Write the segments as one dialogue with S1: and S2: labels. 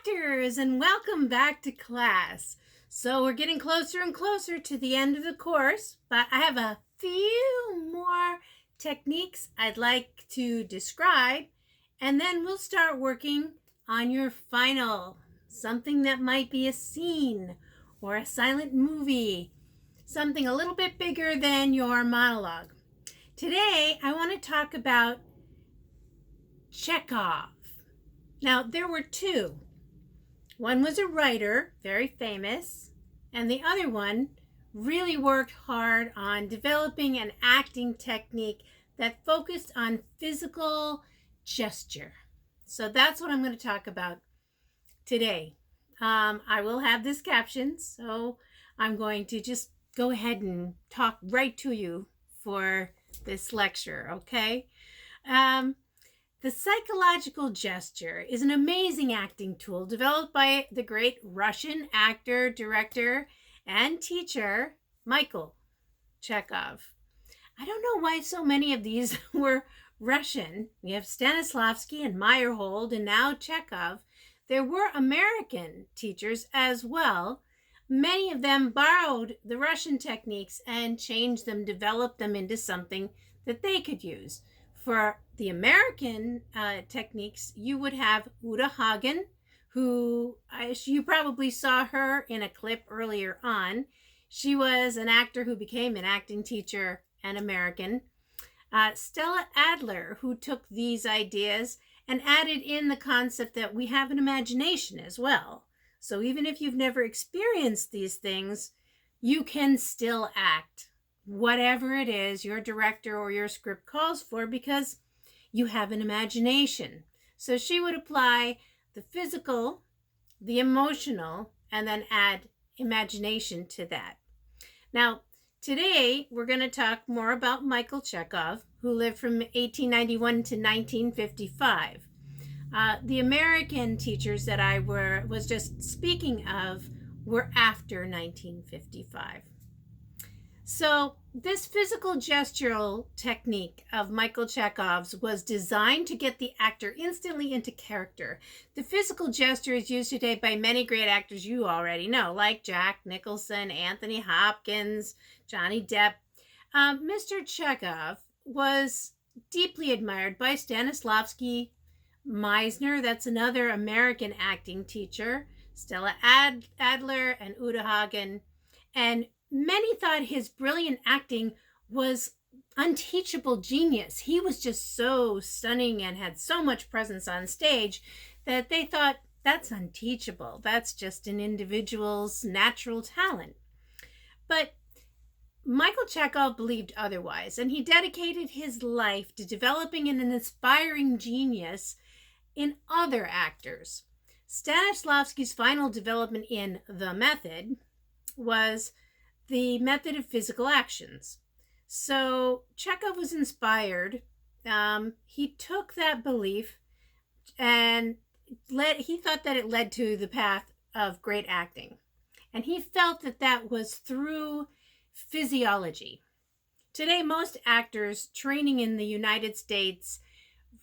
S1: actors, and welcome back to class. So we're getting closer and closer to the end of the course, but I have a few more techniques I'd like to describe, and then we'll start working on your final, something that might be a scene or a silent movie, something a little bit bigger than your monologue. Today, I want to talk about Chekhov. Now, there were two. One was a writer, very famous, and the other one really worked hard on developing an acting technique that focused on physical gesture. So that's what I'm going to talk about today. I will have this captioned, so I'm going to just go ahead and talk right to you for this lecture, okay? The psychological gesture is an amazing acting tool developed by the great Russian actor, director, and teacher, Michael Checkov. I don't know why so many of these were Russian. We have Stanislavski and Meyerhold, and now Chekhov. There were American teachers as well. Many of them borrowed the Russian techniques and changed them, developed them into something that they could use. For the American techniques, you would have Uta Hagen, who you probably saw her in a clip earlier on. She was an actor who became an acting teacher, an American. Stella Adler, who took these ideas and added in the concept that we have an imagination as well. So even if you've never experienced these things, you can still act whatever it is your director or your script calls for, because you have an imagination. So she would apply the physical, the emotional, and then add imagination to that. Now, today we're going to talk more about Michael Chekhov, who lived from 1891 to 1955. The American teachers that I was just speaking of were after 1955. So this physical gestural technique of Michael Chekhov's was designed to get the actor instantly into character. The physical gesture is used today by many great actors you already know, like Jack Nicholson, Anthony Hopkins, Johnny Depp. Mr. Chekhov was deeply admired by Stanislavski, Meisner, that's another American acting teacher, Stella Adler, and Uta Hagen, and many thought his brilliant acting was unteachable genius. He was just so stunning and had so much presence on stage that they thought, that's unteachable. That's just an individual's natural talent. But Michael Chekhov believed otherwise, and he dedicated his life to developing an inspiring genius in other actors. Stanislavski's final development in The Method was the method of physical actions. So Chekhov was inspired. He took that belief and he thought that it led to the path of great acting. And he felt that that was through physiology. Today, most actors training in the United States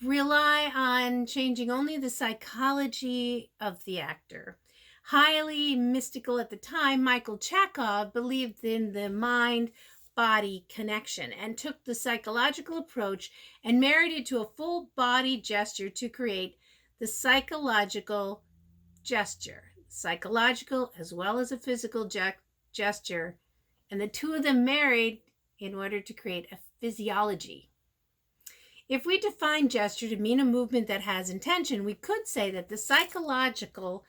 S1: rely on changing only the psychology of the actor. Highly mystical at the time, Michael Chekhov believed in the mind-body connection and took the psychological approach and married it to a full-body gesture to create the psychological gesture. Psychological as well as a physical gesture. And the two of them married in order to create a physiology. If we define gesture to mean a movement that has intention, we could say that the psychological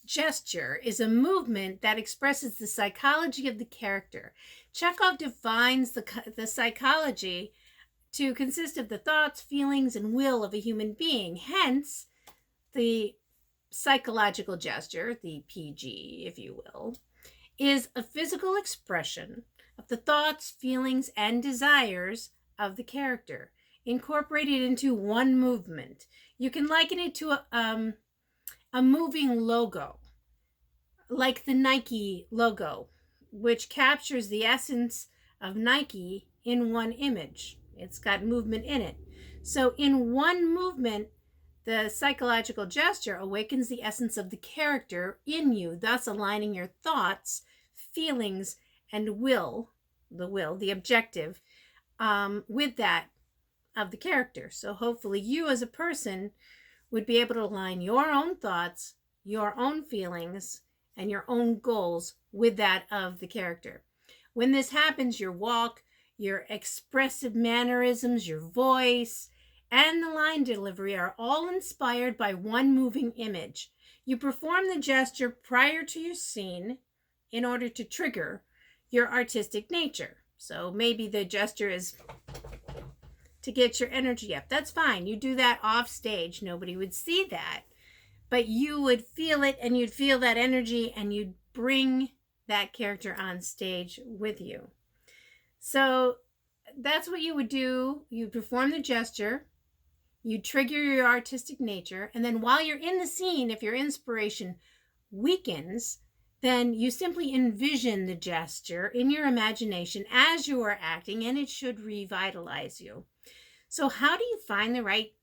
S1: gesture is a movement that expresses the psychology of the character. Chekhov defines the psychology to consist of the thoughts, feelings, and will of a human being. Hence, the psychological gesture, the PG, if you will, is a physical expression of the thoughts, feelings, and desires of the character, incorporated into one movement. You can liken it to a moving logo, like the Nike logo, which captures the essence of Nike in one image. It's got movement in it. So in one movement, The psychological gesture awakens the essence of the character in you, thus aligning your thoughts, feelings, and the objective, with that of the character. So hopefully you as a person would be able to align your own thoughts, your own feelings, and your own goals with that of the character. When this happens, your walk, your expressive mannerisms, your voice, and the line delivery are all inspired by one moving image. You perform the gesture prior to your scene in order to trigger your artistic nature. So maybe the gesture is to get your energy up. That's fine. You do that off stage. Nobody would see that. But you would feel it, and you'd feel that energy, and you'd bring that character on stage with you. So that's what you would do. You perform the gesture, you trigger your artistic nature, and then while you're in the scene, if your inspiration weakens, then you simply envision the gesture in your imagination as you are acting, and it should revitalize you. So how do you find the right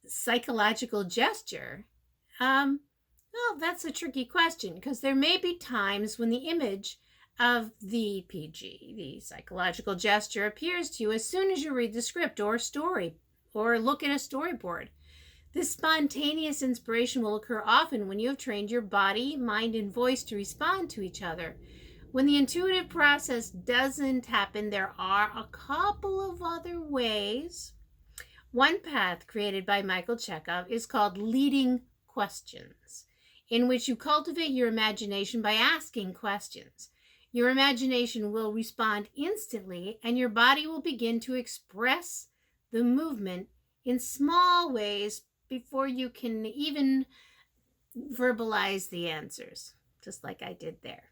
S1: psychological gesture? Well, that's a tricky question, because there may be times when the image of the PG, the psychological gesture, appears to you as soon as you read the script or story or look at a storyboard. This spontaneous inspiration will occur often when you have trained your body, mind, and voice to respond to each other. When the intuitive process doesn't happen, there are a couple of other ways. One path created by Michael Checkov is called leading questions, in which you cultivate your imagination by asking questions. Your imagination will respond instantly, and your body will begin to express the movement in small ways before you can even verbalize the answers, just like I did there.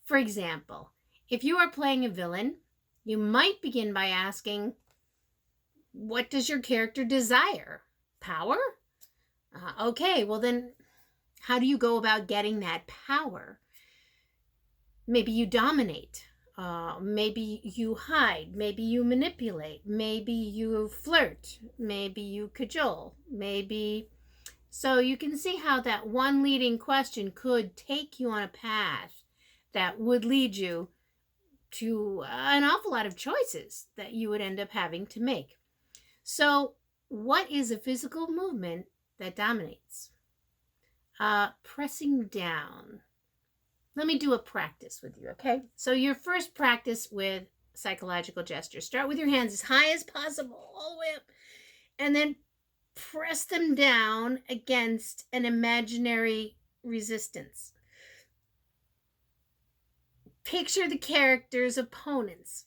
S1: For example, if you are playing a villain, you might begin by asking, what does your character desire? Power? Okay, well then, how do you go about getting that power? Maybe you dominate. Maybe you hide. Maybe you manipulate. Maybe you flirt. Maybe you cajole. Maybe... So you can see how that one leading question could take you on a path that would lead you to an awful lot of choices that you would end up having to make. So what is a physical movement that dominates? Pressing down. Let me do a practice with you, okay? So your first practice with psychological gestures. Start with your hands as high as possible, all the way up, and then press them down against an imaginary resistance. Picture the character's opponents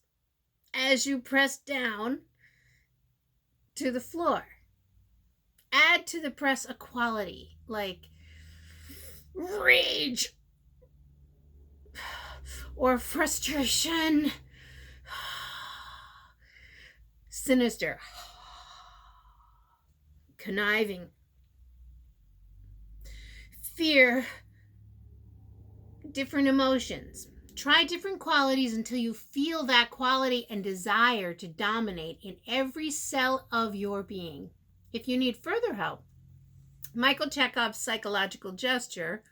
S1: as you press down to the floor. Add to the press a quality like rage or frustration, sinister, conniving, fear, different emotions. Try different qualities until you feel that quality and desire to dominate in every cell of your being. If you need further help, Michael Chekhov's psychological gesture,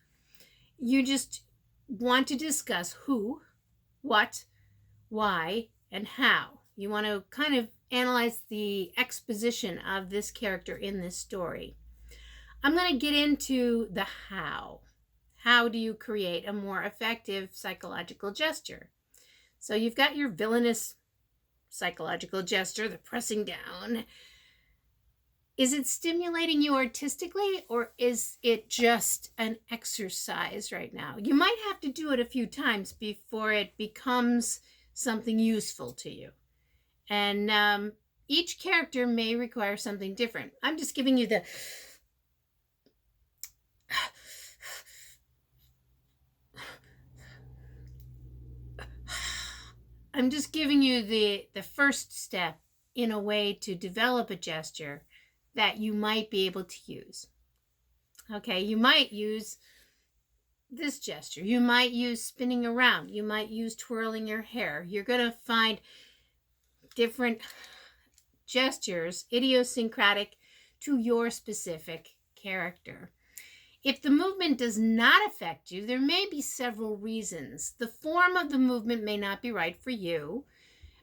S1: you just want to discuss who, what, why, and how. You want to kind of analyze the exposition of this character in this story. I'm going to get into the how. How do you create a more effective psychological gesture? So you've got your villainous psychological gesture, the pressing down. Is it stimulating you artistically, or is it just an exercise right now? You might have to do it a few times before it becomes something useful to you. And each character may require something different. I'm just giving you the... I'm just giving you the first step in a way to develop a gesture that you might be able to use. Okay, you might use this gesture. You might use spinning around. You might use twirling your hair. You're going to find different gestures, idiosyncratic to your specific character. If the movement does not affect you, there may be several reasons. The form of the movement may not be right for you.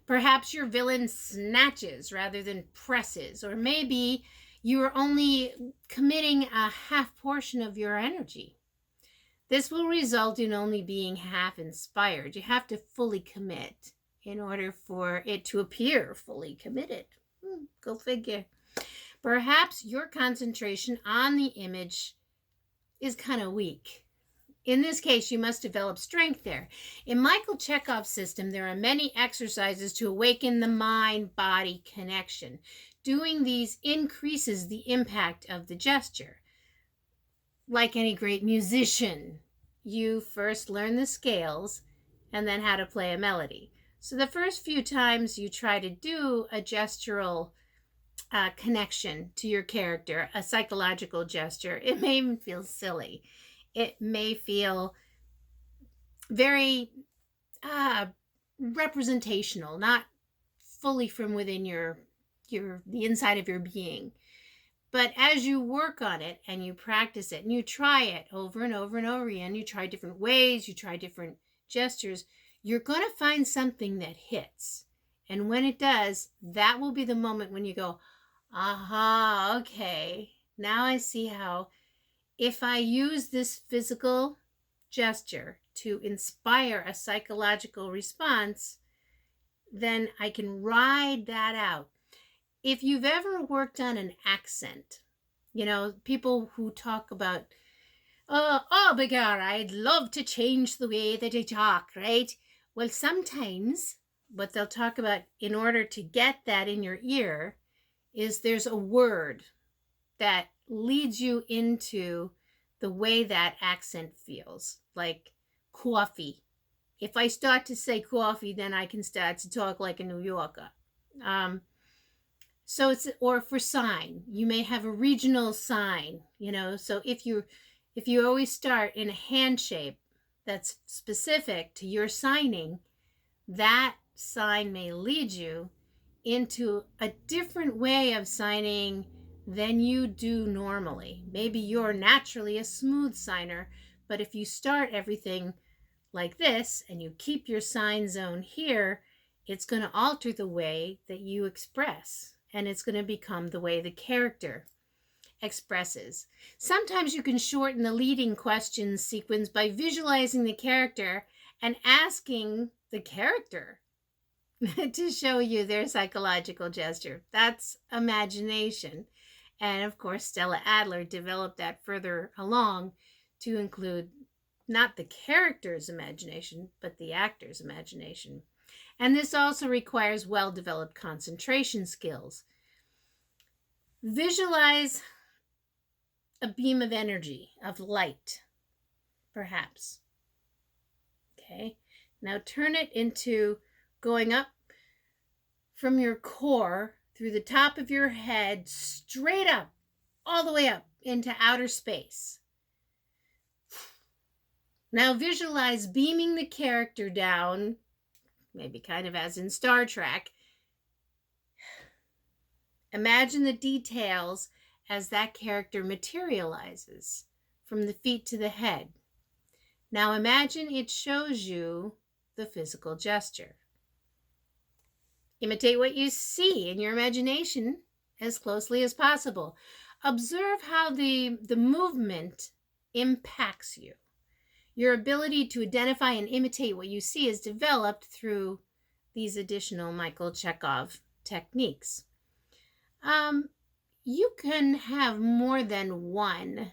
S1: Perhaps your villain snatches rather than presses, or maybe you are only committing a half portion of your energy. This will result in only being half inspired. You have to fully commit in order for it to appear fully committed. Go figure. Perhaps your concentration on the image is kind of weak. In this case, you must develop strength there. In Michael Chekhov's system, there are many exercises to awaken the mind-body connection. Doing these increases the impact of the gesture. Like any great musician, you first learn the scales and then how to play a melody. So the first few times you try to do a gestural connection to your character, a psychological gesture, it may even feel silly. It may feel very representational, not fully from within the inside of your being. But as you work on it and you practice it and you try it over and over and over again, you try different ways, you try different gestures, you're going to find something that hits. And when it does, that will be the moment when you go, aha, okay, now I see how if I use this physical gesture to inspire a psychological response, then I can ride that out. If you've ever worked on an accent, people who talk about, oh my God, I'd love to change the way that I talk, right? Well, sometimes what they'll talk about in order to get that in your ear is there's a word that leads you into the way that accent feels, like coffee. If I start to say coffee, then I can start to talk like a New Yorker. So it's, or for sign, you may have a regional sign, so if you always start in a hand shape that's specific to your signing, that sign may lead you into a different way of signing than you do normally. Maybe you're naturally a smooth signer, but if you start everything like this and you keep your sign zone here, it's going to alter the way that you express, and it's going to become the way the character expresses. Sometimes you can shorten the leading questions sequence by visualizing the character and asking the character to show you their psychological gesture. That's imagination. And of course, Stella Adler developed that further along to include not the character's imagination, but the actor's imagination. And this also requires well-developed concentration skills. Visualize a beam of energy, of light, perhaps. Okay, now turn it into going up from your core through the top of your head, straight up, all the way up into outer space. Now visualize beaming the character down, maybe kind of as in Star Trek. Imagine the details as that character materializes from the feet to the head. Now imagine it shows you the physical gesture. Imitate what you see in your imagination as closely as possible. Observe how the movement impacts you. Your ability to identify and imitate what you see is developed through these additional Michael Checkov techniques. You can have more than one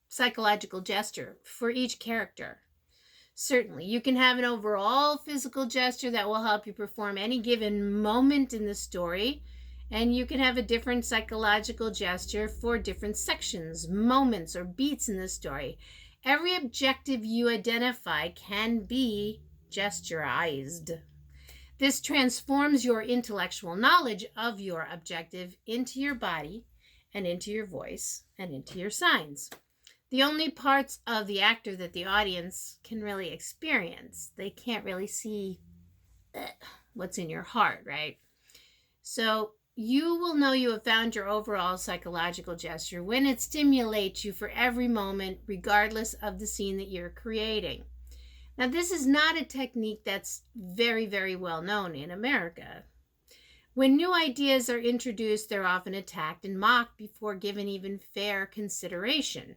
S1: psychological gesture for each character. Certainly, you can have an overall physical gesture that will help you perform any given moment in the story, and you can have a different psychological gesture for different sections, moments, or beats in the story. Every objective you identify can be gesturized. This transforms your intellectual knowledge of your objective into your body and into your voice and into your signs. The only parts of the actor that the audience can really experience. They can't really see what's in your heart, right? So you will know you have found your overall psychological gesture when it stimulates you for every moment, regardless of the scene that you're creating. Now, this is not a technique that's very, very well known in America. When new ideas are introduced, they're often attacked and mocked before given even fair consideration.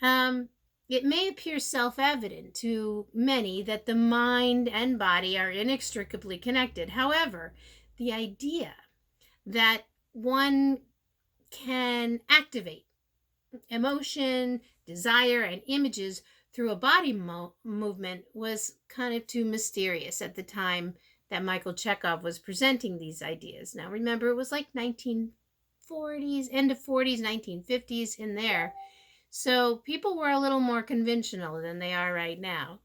S1: It may appear self-evident to many that the mind and body are inextricably connected. However, the idea that one can activate emotion, desire, and images through a body movement was kind of too mysterious at the time that Michael Checkov was presenting these ideas. Now, remember, it was like 1940s, end of 40s, 1950s in there. So people were a little more conventional than they are right now.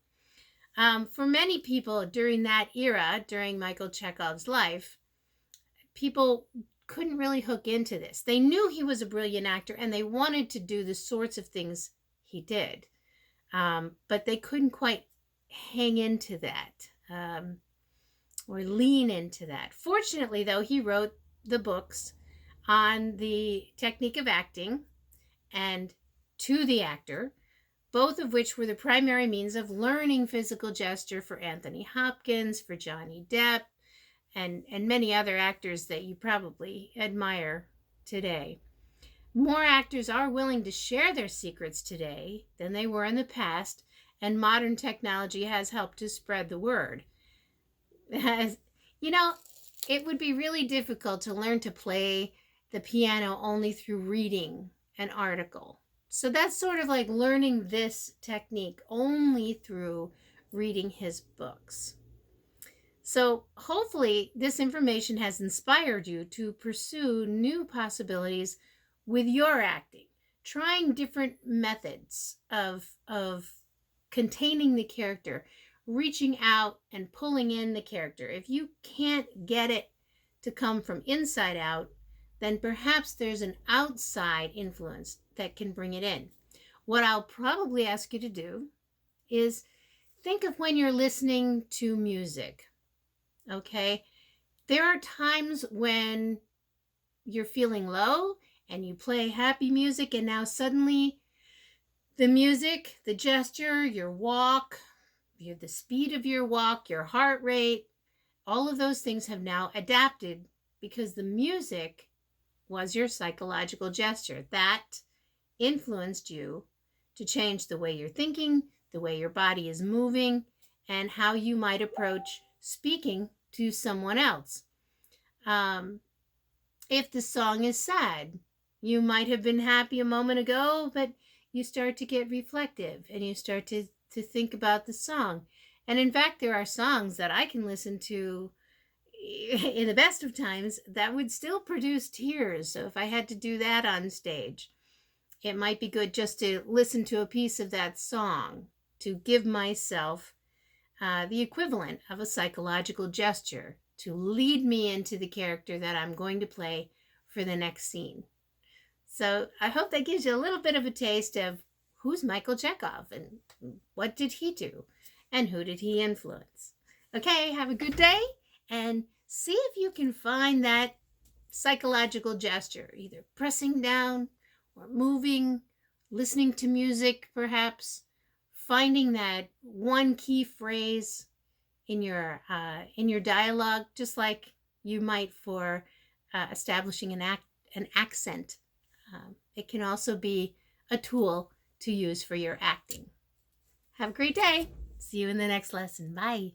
S1: For many people during that era, during Michael Chekhov's life, people couldn't really hook into this. They knew he was a brilliant actor and they wanted to do the sorts of things he did. But they couldn't quite hang into that or lean into that. Fortunately, though, he wrote the books on the technique of acting and To the Actor, both of which were the primary means of learning physical gesture for Anthony Hopkins, for Johnny Depp, and many other actors that you probably admire today. More actors are willing to share their secrets today than they were in the past, and modern technology has helped to spread the word. As, you know, it would be really difficult to learn to play the piano only through reading an article. So that's sort of like learning this technique only through reading his books. So hopefully this information has inspired you to pursue new possibilities with your acting, trying different methods of containing the character, reaching out and pulling in the character. If you can't get it to come from inside out, then perhaps there's an outside influence that can bring it in. What I'll probably ask you to do is think of when you're listening to music, okay? There are times when you're feeling low and you play happy music, and now suddenly the music, the gesture, your walk, the speed of your walk, your heart rate, all of those things have now adapted because the music was your psychological gesture. That influenced you to change the way you're thinking, the way your body is moving, and how you might approach speaking to someone else. If the song is sad, you might have been happy a moment ago, but you start to get reflective and you start to think about the song. And in fact, there are songs that I can listen to in the best of times that would still produce tears. So if I had to do that on stage, it might be good just to listen to a piece of that song to give myself the equivalent of a psychological gesture to lead me into the character that I'm going to play for the next scene. So I hope that gives you a little bit of a taste of who's Michael Checkov and what did he do and who did he influence. Okay, have a good day and see if you can find that psychological gesture, either pressing down or moving, listening to music perhaps, finding that one key phrase in your dialogue, just like you might for establishing an accent. It can also be a tool to use for your acting. Have a great day. See you in the next lesson. Bye.